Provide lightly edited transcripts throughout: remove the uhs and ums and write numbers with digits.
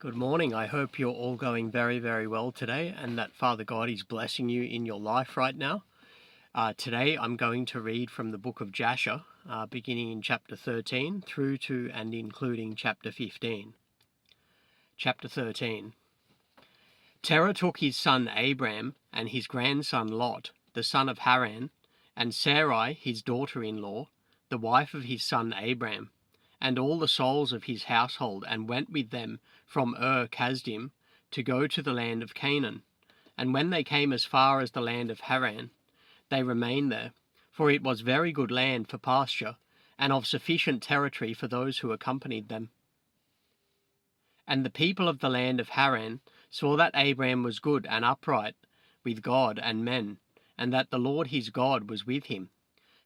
Good morning. I hope you're all going very, very well today and that Father God is blessing you in your life right now. Today I'm going to read from the book of Jasher, beginning in chapter 13 through to and including chapter 15. Chapter 13. Terah took his son Abram and his grandson Lot, the son of Haran, and Sarai, his daughter-in-law, the wife of his son Abram, and all the souls of his household, and went with them from Kasdim to go to the land of Canaan. And when they came as far as the land of Haran, they remained there, for it was very good land for pasture, and of sufficient territory for those who accompanied them. And the people of the land of Haran saw that Abram was good and upright with God and men, and that the Lord his God was with him.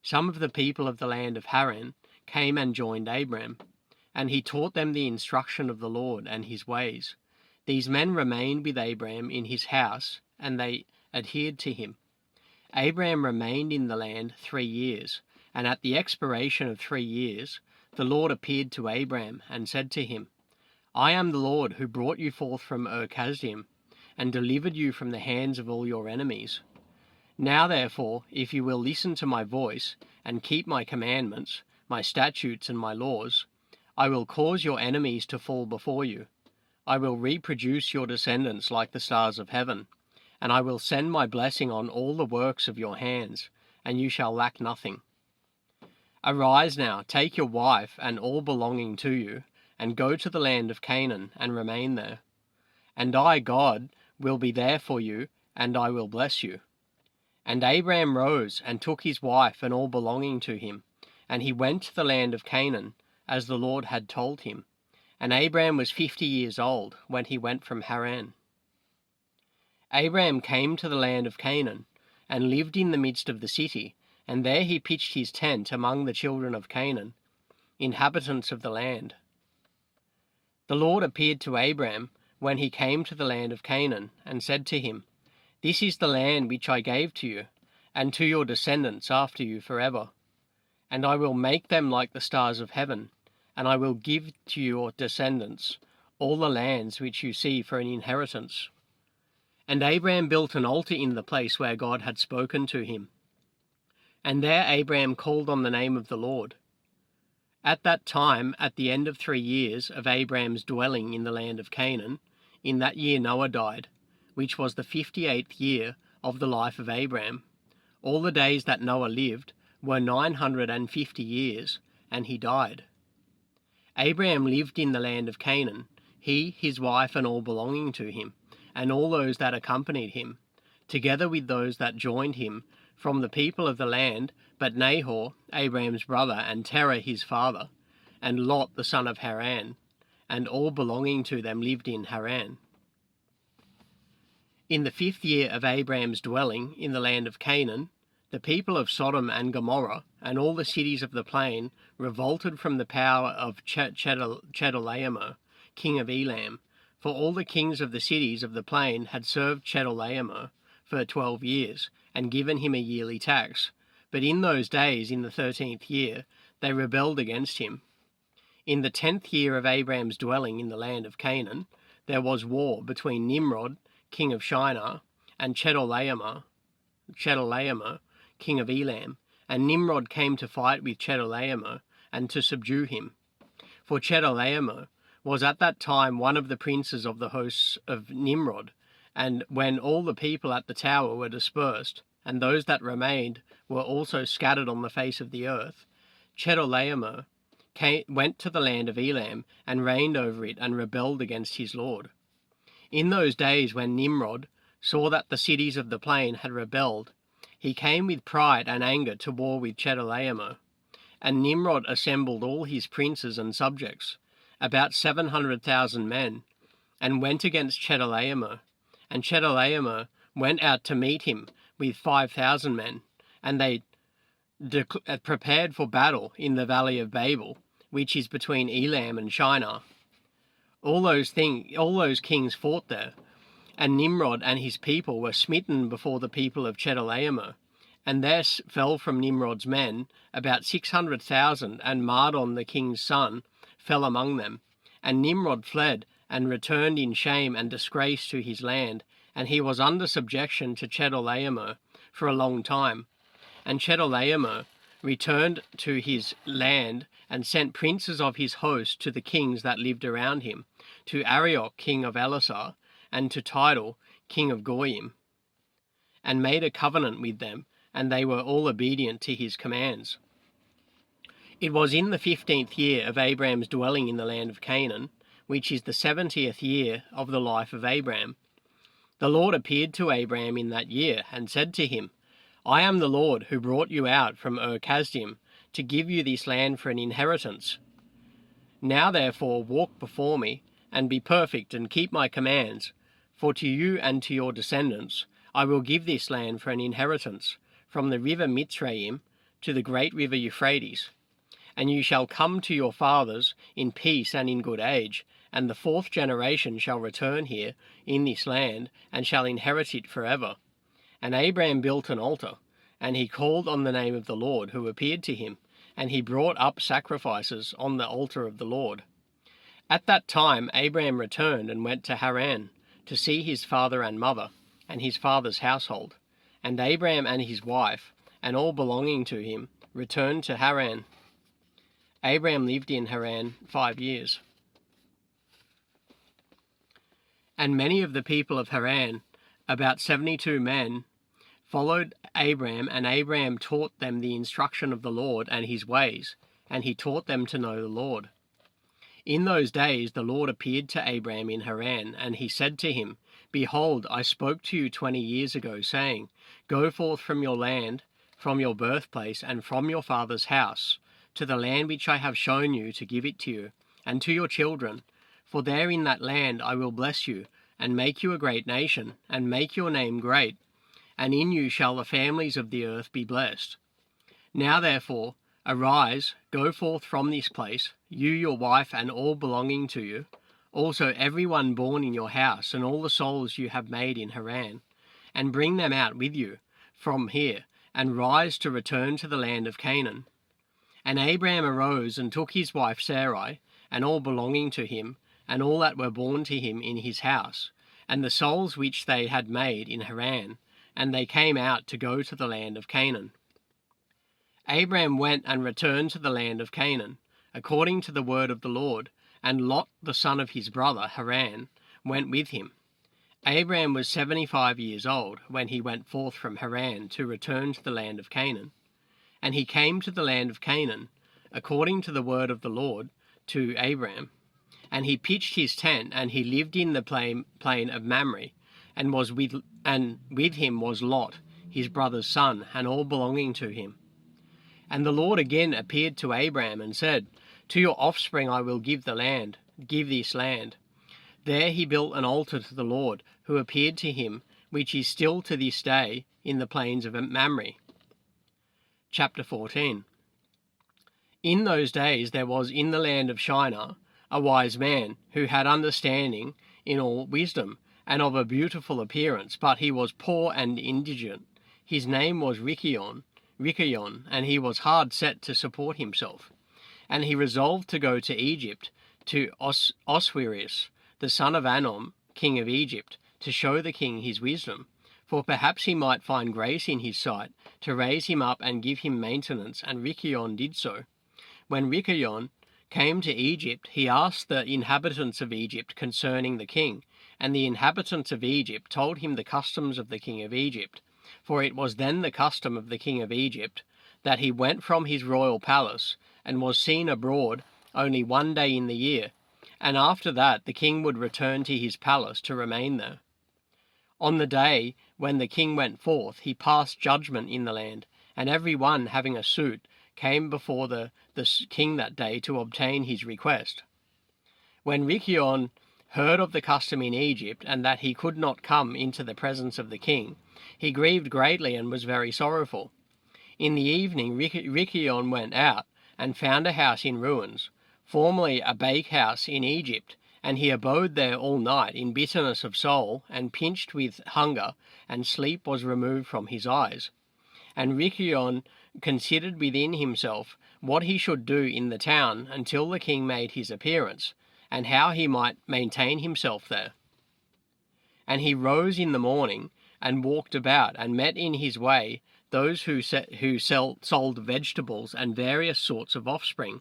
Some of the people of the land of Haran came and joined Abram, and he taught them the instruction of the Lord and his ways. These men remained with Abram in his house, and they adhered to him. Abram remained in the land 3 years, and at the expiration of 3 years the Lord appeared to Abram and said to him, I am the Lord who brought you forth from Kasdim, and delivered you from the hands of all your enemies. Now therefore, if you will listen to my voice, and keep my commandments, my statutes and my laws, I will cause your enemies to fall before you. I will reproduce your descendants like the stars of heaven, and I will send my blessing on all the works of your hands, and you shall lack nothing. Arise now, take your wife and all belonging to you, and go to the land of Canaan, and remain there. And I, God, will be there for you, and I will bless you. And Abram rose, and took his wife and all belonging to him, and he went to the land of Canaan, as the Lord had told him. And Abram was 50 years old when he went from Haran. Abram came to the land of Canaan, and lived in the midst of the city, and there he pitched his tent among the children of Canaan, inhabitants of the land. The Lord appeared to Abram when he came to the land of Canaan, and said to him, This is the land which I gave to you, and to your descendants after you forever. And I will make them like the stars of heaven, and I will give to your descendants all the lands which you see for an inheritance. And Abram built an altar in the place where God had spoken to him. And there Abram called on the name of the Lord. At that time, at the end of 3 years of Abram's dwelling in the land of Canaan, in that year Noah died, which was the 58th year of the life of Abram. All the days that Noah lived were 950 years, and he died. Abram lived in the land of Canaan, he, his wife, and all belonging to him, and all those that accompanied him, together with those that joined him from the people of the land, but Nahor, Abram's brother, and Terah his father, and Lot the son of Haran, and all belonging to them lived in Haran. In the 5th year of Abram's dwelling in the land of Canaan, the people of Sodom and Gomorrah and all the cities of the plain revolted from the power of Chedorlaomer, king of Elam, for all the kings of the cities of the plain had served Chedorlaomer for 12 years, and given him a yearly tax. But in those days, in the 13th year, they rebelled against him. In the 10th year of Abram's dwelling in the land of Canaan, there was war between Nimrod, king of Shinar, and Chedorlaomer, king of Elam, and Nimrod came to fight with Chedorlaomer, and to subdue him. For Chedorlaomer was at that time one of the princes of the hosts of Nimrod, and when all the people at the tower were dispersed, and those that remained were also scattered on the face of the earth, Chedorlaomer went to the land of Elam, and reigned over it, and rebelled against his lord. In those days when Nimrod saw that the cities of the plain had rebelled, he came with pride and anger to war with Chedorlaomer. And Nimrod assembled all his princes and subjects, about 700,000 men, and went against Chedorlaomer. And Chedorlaomer went out to meet him with 5,000 men, and they prepared for battle in the valley of Babel, which is between Elam and Shinar. All those kings fought there, and Nimrod and his people were smitten before the people of Chedorlaomer, and there fell from Nimrod's men about 600,000, and Mardon the king's son fell among them. And Nimrod fled and returned in shame and disgrace to his land, and he was under subjection to Chedorlaomer for a long time. And Chedorlaomer returned to his land and sent princes of his host to the kings that lived around him, to Arioch king of Elasar, and to Tidal king of Goyim, and made a covenant with them, and they were all obedient to his commands. It was in the 15th year of Abraham's dwelling in the land of Canaan, which is the 70th year of the life of Abraham. The Lord appeared to Abraham in that year, and said to him, I am the Lord who brought you out from Ur-Kasdim to give you this land for an inheritance. Now therefore walk before me, and be perfect, and keep my commands, for to you and to your descendants I will give this land for an inheritance, from the river Mitzrayim to the great river Euphrates. And you shall come to your fathers in peace and in good age, and the 4th generation shall return here in this land, and shall inherit it forever. And Abraham built an altar, and he called on the name of the Lord, who appeared to him, and he brought up sacrifices on the altar of the Lord. At that time Abraham returned and went to Haran, to see his father and mother, and his father's household. And Abraham and his wife, and all belonging to him, returned to Haran. Abraham lived in Haran 5 years. And many of the people of Haran, about 72 men, followed Abraham, and Abraham taught them the instruction of the Lord and his ways, and he taught them to know the Lord. In those days the Lord appeared to Abraham in Haran, and he said to him, Behold, I spoke to you 20 years ago, saying, Go forth from your land, from your birthplace, and from your father's house, to the land which I have shown you to give it to you, and to your children. For there in that land I will bless you, and make you a great nation, and make your name great, and in you shall the families of the earth be blessed. Now therefore, arise, go forth from this place, you, your wife, and all belonging to you, also every one born in your house, and all the souls you have made in Haran, and bring them out with you from here, and rise to return to the land of Canaan. And Abraham arose and took his wife Sarai, and all belonging to him, and all that were born to him in his house, and the souls which they had made in Haran, and they came out to go to the land of Canaan. Abraham went and returned to the land of Canaan, according to the word of the Lord, and Lot the son of his brother Haran went with him. Abraham was 75 years old when he went forth from Haran to return to the land of Canaan. And he came to the land of Canaan, according to the word of the Lord, to Abraham. And he pitched his tent, and he lived in the plain of Mamre, and with him was Lot, his brother's son, and all belonging to him. And the Lord again appeared to Abraham and said, To your offspring I will give this land. There he built an altar to the Lord, who appeared to him, which is still to this day in the plains of Mamre. Chapter 14. In those days there was in the land of Shinar a wise man, who had understanding in all wisdom, and of a beautiful appearance, but he was poor and indigent. His name was Richion, and he was hard set to support himself. And he resolved to go to Egypt, to Oswiris, the son of Anom, king of Egypt, to show the king his wisdom, for perhaps he might find grace in his sight, to raise him up and give him maintenance, and Richion did so. When Richion came to Egypt, he asked the inhabitants of Egypt concerning the king, and the inhabitants of Egypt told him the customs of the king of Egypt. For it was then the custom of the king of Egypt that he went from his royal palace, and was seen abroad only 1 day in the year, and after that the king would return to his palace to remain there. On the day when the king went forth, he passed judgment in the land, and every one having a suit came before the king that day to obtain his request. When Richion heard of the custom in Egypt, and that he could not come into the presence of the king, he grieved greatly and was very sorrowful. In the evening Richion went out, and found a house in ruins, formerly a bakehouse in Egypt, and he abode there all night in bitterness of soul, and pinched with hunger, and sleep was removed from his eyes. And Richion considered within himself what he should do in the town until the king made his appearance. and how he might maintain himself there. And he rose in the morning and walked about, and met in his way those who sold vegetables and various sorts of offspring,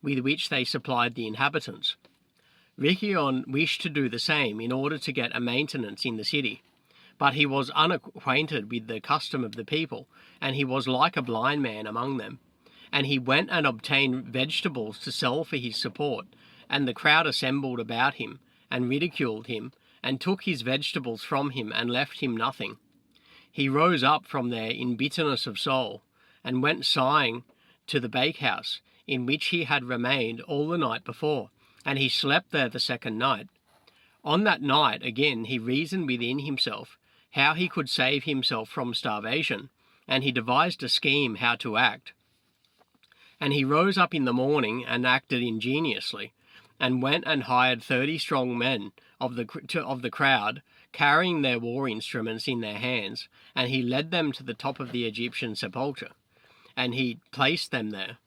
with which they supplied the inhabitants. Ricion wished to do the same in order to get a maintenance in the city, but he was unacquainted with the custom of the people, and he was like a blind man among them. And he went and obtained vegetables to sell for his support, and the crowd assembled about him, and ridiculed him, and took his vegetables from him, and left him nothing. He rose up from there in bitterness of soul, and went sighing to the bakehouse, in which he had remained all the night before, and he slept there the second night. On that night again he reasoned within himself how he could save himself from starvation, and he devised a scheme how to act. And he rose up in the morning and acted ingeniously, and went and hired 30 strong men of the crowd, carrying their war instruments in their hands, and he led them to the top of the Egyptian sepulchre, and he placed them there.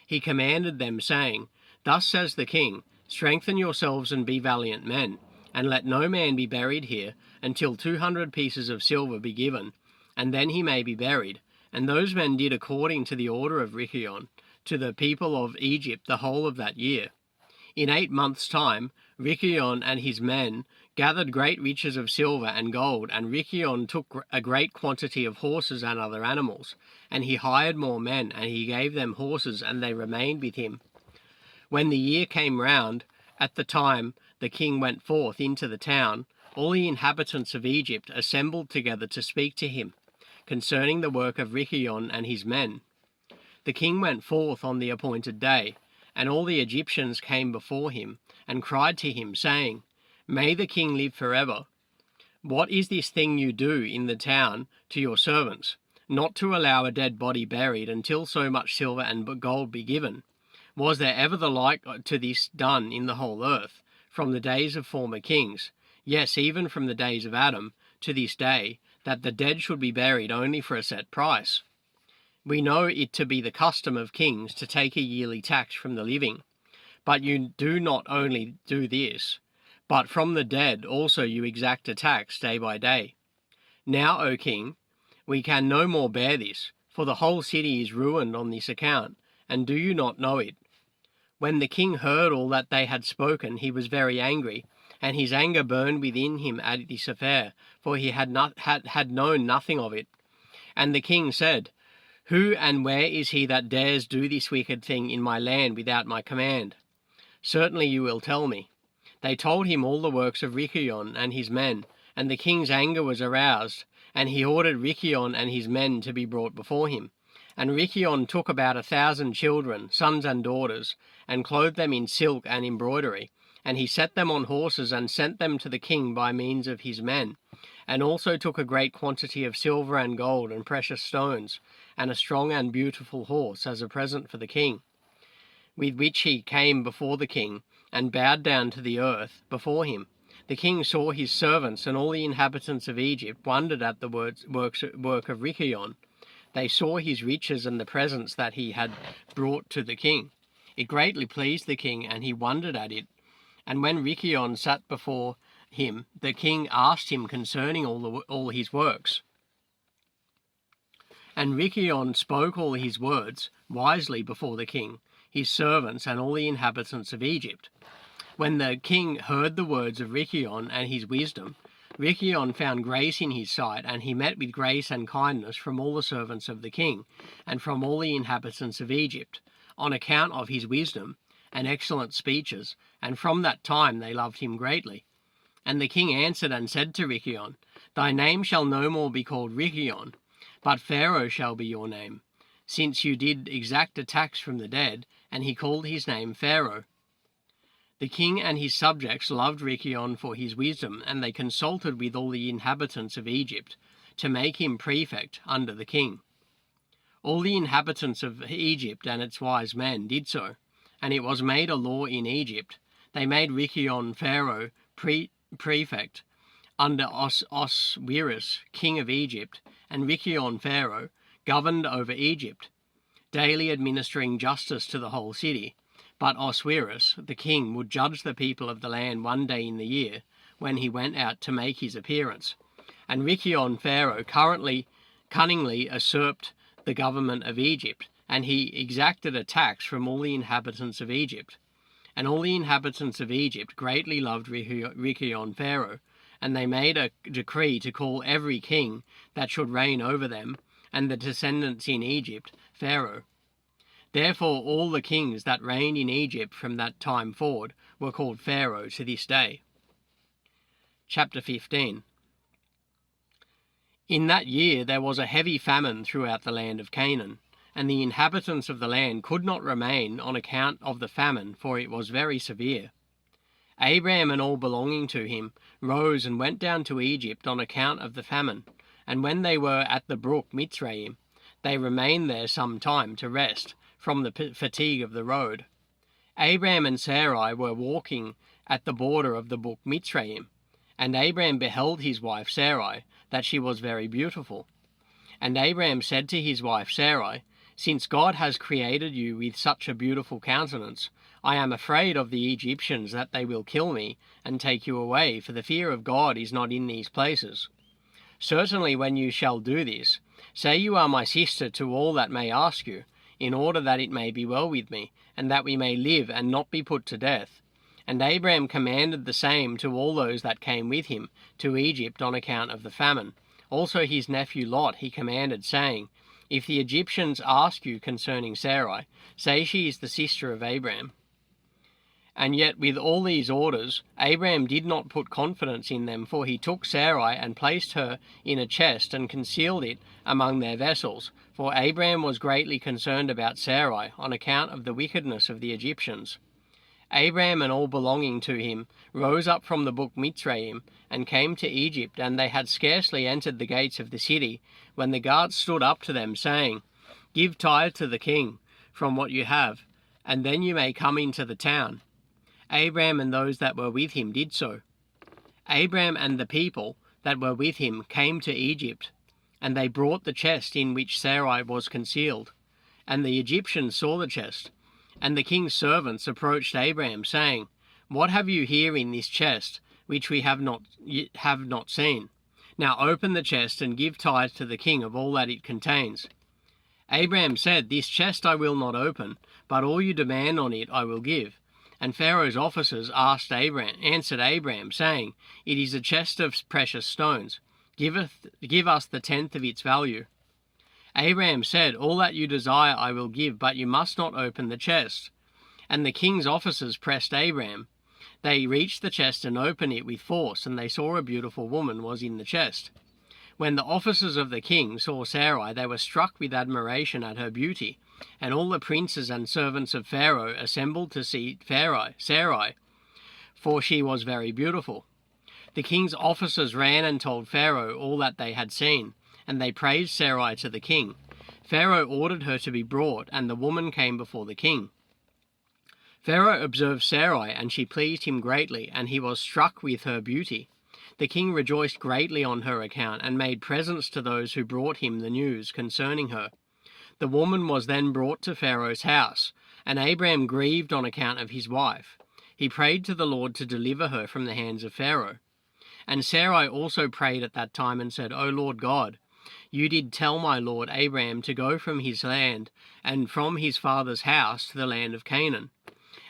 He commanded them, saying, Thus says the king, strengthen yourselves and be valiant men, and let no man be buried here until 200 pieces of silver be given, and then he may be buried. And those men did according to the order of Ricion, to the people of Egypt the whole of that year. In 8 months' time, Ricion and his men gathered great riches of silver and gold, and Ricion took a great quantity of horses and other animals, and he hired more men, and he gave them horses, and they remained with him. When the year came round, at the time the king went forth into the town, all the inhabitants of Egypt assembled together to speak to him concerning the work of Ricion and his men. The king went forth on the appointed day, and all the Egyptians came before him, and cried to him, saying, May the king live forever. What is this thing you do in the town to your servants, not to allow a dead body buried until so much silver and gold be given? Was there ever the like to this done in the whole earth, from the days of former kings, yes, even from the days of Adam, to this day, that the dead should be buried only for a set price? We know it to be the custom of kings to take a yearly tax from the living, but you do not only do this, but from the dead also you exact a tax day by day. Now, O king, we can no more bear this, for the whole city is ruined on this account, and do you not know it? When the king heard all that they had spoken, he was very angry, and his anger burned within him at this affair, for he had known nothing of it. And the king said, Who and where is he that dares do this wicked thing in my land without my command? Certainly you will tell me. They told him all the works of Ricion and his men, and the king's anger was aroused, and he ordered Ricion and his men to be brought before him. And Ricion took about 1,000 children, sons and daughters, and clothed them in silk and embroidery, and he set them on horses and sent them to the king by means of his men, and also took a great quantity of silver and gold and precious stones, and a strong and beautiful horse as a present for the king, with which he came before the king, and bowed down to the earth before him. The king saw his servants, and all the inhabitants of Egypt wondered at the work of Ricion. They saw his riches and the presents that he had brought to the king. It greatly pleased the king, and he wondered at it. And when Ricion sat before him, the king asked him concerning all his works. And Ricion spoke all his words wisely before the king, his servants, and all the inhabitants of Egypt. When the king heard the words of Ricion and his wisdom, Ricion found grace in his sight, and he met with grace and kindness from all the servants of the king, and from all the inhabitants of Egypt, on account of his wisdom and excellent speeches, and from that time they loved him greatly. And the king answered and said to Ricion, Thy name shall no more be called Ricion, but Pharaoh shall be your name, since you did exact a tax from the dead. And he called his name Pharaoh. The king and his subjects loved Ricion for his wisdom, and they consulted with all the inhabitants of Egypt to make him prefect under the king. All the inhabitants of Egypt and its wise men did so, and it was made a law in Egypt. They made Ricion Pharaoh prefect under Oswiris, king of Egypt, and Ricion Pharaoh governed over Egypt, daily administering justice to the whole city. But Oswiris, the king, would judge the people of the land one day in the year, when he went out to make his appearance. And Richion Pharaoh cunningly usurped the government of Egypt, and he exacted a tax from all the inhabitants of Egypt. And all the inhabitants of Egypt greatly loved Richion Pharaoh, and they made a decree to call every king that should reign over them, and the descendants in Egypt, Pharaoh. Therefore all the kings that reigned in Egypt from that time forward were called Pharaoh to this day. Chapter 15. In that year there was a heavy famine throughout the land of Canaan, and the inhabitants of the land could not remain on account of the famine, for it was very severe. Abraham and all belonging to him rose and went down to Egypt on account of the famine, and when they were at the brook Mitzrayim, they remained there some time to rest from the fatigue of the road. Abraham and Sarai were walking at the border of the brook Mitzrayim, and Abraham beheld his wife Sarai, that she was very beautiful. And Abraham said to his wife Sarai, "Since God has created you with such a beautiful countenance, I am afraid of the Egyptians that they will kill me and take you away, for the fear of God is not in these places. Certainly when you shall do this, say you are my sister to all that may ask you, in order that it may be well with me, and that we may live and not be put to death." And Abraham commanded the same to all those that came with him to Egypt on account of the famine. Also his nephew Lot he commanded, saying, "If the Egyptians ask you concerning Sarai, say she is the sister of Abraham." And yet with all these orders, Abraham did not put confidence in them, for he took Sarai and placed her in a chest and concealed it among their vessels. For Abraham was greatly concerned about Sarai on account of the wickedness of the Egyptians. Abraham and all belonging to him rose up from the brook Mitzrayim and came to Egypt, and they had scarcely entered the gates of the city when the guards stood up to them, saying, "Give tithe to the king from what you have, and then you may come into the town." Abraham and those that were with him did so. Abraham and the people that were with him came to Egypt, and they brought the chest in which Sarai was concealed. And the Egyptians saw the chest. And the king's servants approached Abraham, saying, "What have you here in this chest, which we have not seen? Now open the chest and give tithe to the king of all that it contains." Abraham said, "This chest I will not open, but all you demand on it I will give." And Pharaoh's officers answered Abraham, saying, "It is a chest of precious stones. Give us the tenth of its value." Abraham said, "All that you desire I will give, but you must not open the chest." And the king's officers pressed Abraham. They reached the chest and opened it with force, and they saw a beautiful woman was in the chest. When the officers of the king saw Sarai, they were struck with admiration at her beauty, and all the princes and servants of Pharaoh assembled to see Sarai, for she was very beautiful. The king's officers ran and told Pharaoh all that they had seen, and they praised Sarai to the king. Pharaoh ordered her to be brought, and the woman came before the king. Pharaoh observed Sarai, and she pleased him greatly, and he was struck with her beauty. The king rejoiced greatly on her account, and made presents to those who brought him the news concerning her. The woman was then brought to Pharaoh's house, and Abraham grieved on account of his wife. He prayed to the Lord to deliver her from the hands of Pharaoh. And Sarai also prayed at that time and said, "O Lord God, you did tell my lord Abraham to go from his land and from his father's house to the land of Canaan.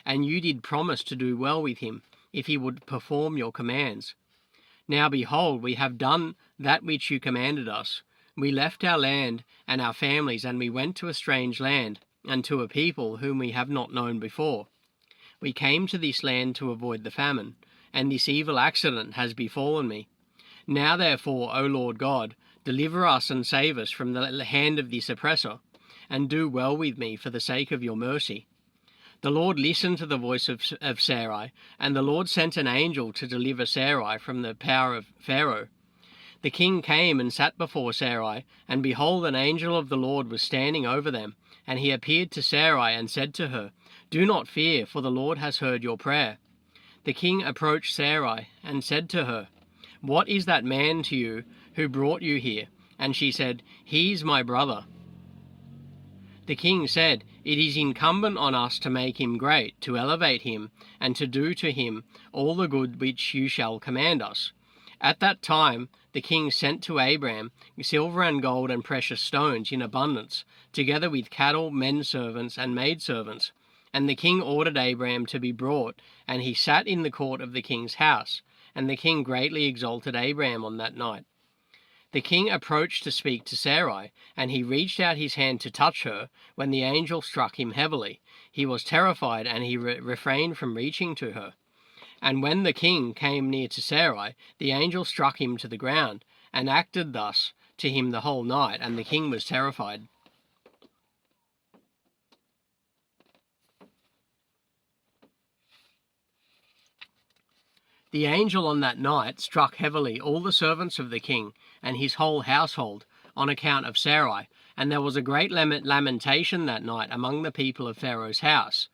And you did promise to do well with him, if he would perform your commands. Now behold, we have done that which you commanded us. We left our land and our families, and we went to a strange land, and to a people whom we have not known before. We came to this land to avoid the famine, and this evil accident has befallen me. Now therefore, O Lord God, deliver us and save us from the hand of this oppressor, and do well with me for the sake of your mercy." The Lord listened to the voice of Sarai, and the Lord sent an angel to deliver Sarai from the power of Pharaoh. The king came and sat before Sarai, and behold, an angel of the Lord was standing over them, and he appeared to Sarai and said to her, "Do not fear, for the Lord has heard your prayer." The king approached Sarai and said to her, "What is that man to you who brought you here?" And she said, "He is my brother." The king said, It is incumbent on us to make him great, to elevate him, and to do to him all the good which you shall command us. At that time the king sent to Abram silver and gold and precious stones in abundance, together with cattle, men servants, and maidservants. And the king ordered Abram to be brought, and he sat in the court of the king's house. And the king greatly exalted Abram on that night. The king approached to speak to Sarai, and he reached out his hand to touch her, when the angel struck him heavily. He was terrified, and he refrained from reaching to her. And when the king came near to Sarai, the angel struck him to the ground, and acted thus to him the whole night, and the king was terrified. The angel on that night struck heavily all the servants of the king and his whole household on account of Sarai, and there was a great lamentation that night among the people of Pharaoh's house.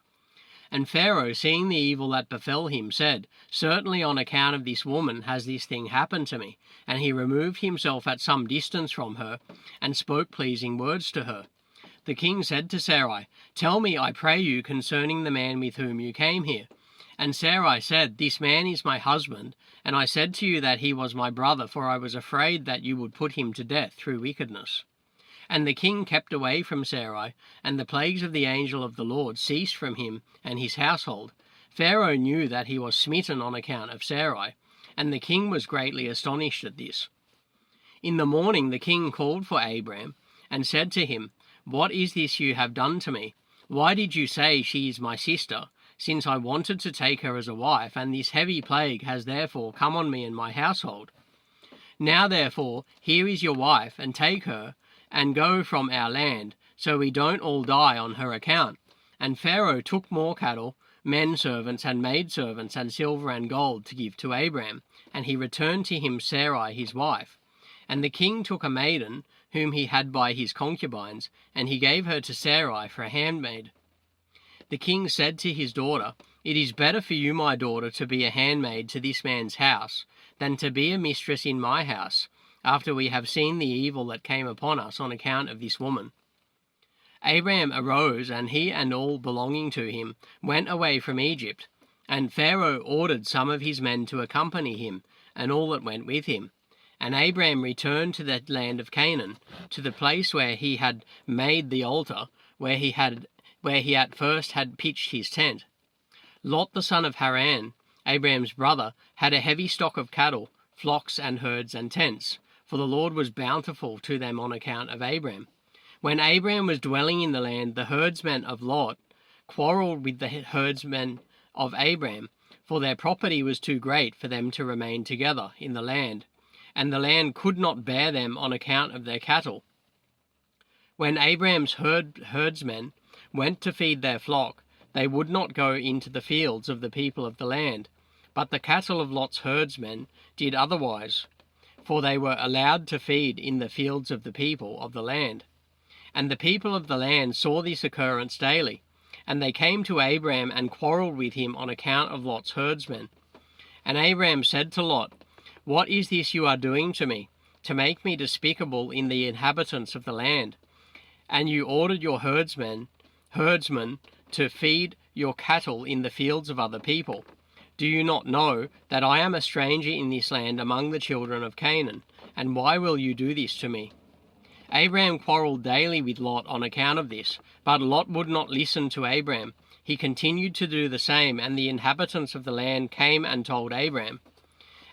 And Pharaoh, seeing the evil that befell him, said, "Certainly on account of this woman has this thing happened to me." And he removed himself at some distance from her, and spoke pleasing words to her. The king said to Sarai, "Tell me, I pray you, concerning the man with whom you came here." And Sarai said, "This man is my husband, and I said to you that he was my brother, for I was afraid that you would put him to death through wickedness." And the king kept away from Sarai, and the plagues of the angel of the Lord ceased from him and his household. Pharaoh knew that he was smitten on account of Sarai, and the king was greatly astonished at this. In the morning the king called for Abram, and said to him, "What is this you have done to me? Why did you say she is my sister, since I wanted to take her as a wife, and this heavy plague has therefore come on me and my household? Now therefore, here is your wife, and take her, and go from our land, so we don't all die on her account." And Pharaoh took more cattle, men servants, and maidservants, and silver and gold to give to Abram, and he returned to him Sarai his wife. And the king took a maiden, whom he had by his concubines, and he gave her to Sarai for a handmaid. The king said to his daughter, "It is better for you, my daughter, to be a handmaid to this man's house, than to be a mistress in my house, after we have seen the evil that came upon us on account of this woman." Abram arose, and he and all belonging to him went away from Egypt. And Pharaoh ordered some of his men to accompany him, and all that went with him. And Abram returned to the land of Canaan, to the place where he had made the altar, where he at first had pitched his tent. Lot the son of Haran, Abram's brother, had a heavy stock of cattle, flocks and herds and tents, for the Lord was bountiful to them on account of Abram. When Abram was dwelling in the land, the herdsmen of Lot quarrelled with the herdsmen of Abram, for their property was too great for them to remain together in the land, and the land could not bear them on account of their cattle. When Abram's herdsmen went to feed their flock, they would not go into the fields of the people of the land, but the cattle of Lot's herdsmen did otherwise, for they were allowed to feed in the fields of the people of the land. And the people of the land saw this occurrence daily, and they came to Abram and quarrelled with him on account of Lot's herdsmen. And Abram said to Lot, "What is this you are doing to me, to make me despicable in the inhabitants of the land? And you ordered your herdsmen to feed your cattle in the fields of other people. Do you not know that I am a stranger in this land among the children of Canaan? And why will you do this to me?" Abram quarrelled daily with Lot on account of this, but Lot would not listen to Abram. He continued to do the same, and the inhabitants of the land came and told Abram.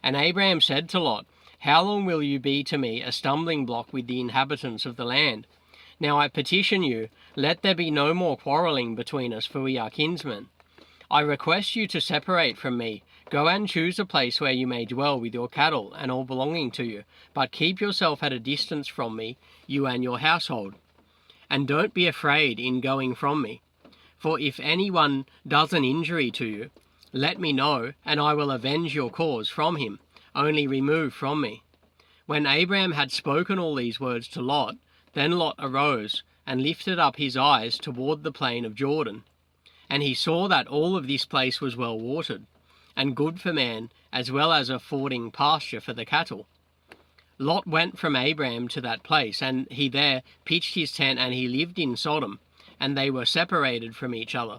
And Abram said to Lot, "How long will you be to me a stumbling block with the inhabitants of the land? Now I petition you, let there be no more quarrelling between us, for we are kinsmen. I request you to separate from me. Go and choose a place where you may dwell with your cattle and all belonging to you, but keep yourself at a distance from me, you and your household. And don't be afraid in going from me. For if anyone does an injury to you, let me know, and I will avenge your cause from him. Only remove from me." When Abram had spoken all these words to Lot, then Lot arose and lifted up his eyes toward the plain of Jordan. And he saw that all of this place was well watered, and good for man, as well as affording pasture for the cattle. Lot went from Abram to that place, and he there pitched his tent, and he lived in Sodom. and they were separated from each other.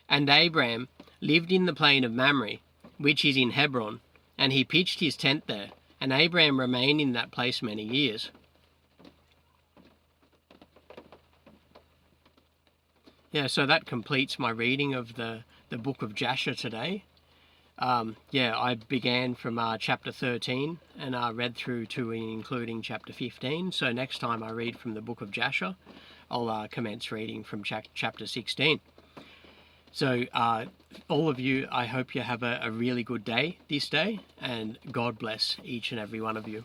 And Abram lived in the plain of Mamre, which is in Hebron, and he pitched his tent there, and Abram remained in that place many years. Yeah, so that completes my reading of the book of Jasher today. I began from chapter 13 and read through to including chapter 15. So next time I read from the book of Jasher, I'll commence reading from chapter 16. So all of you, I hope you have a really good day this day, and God bless each and every one of you.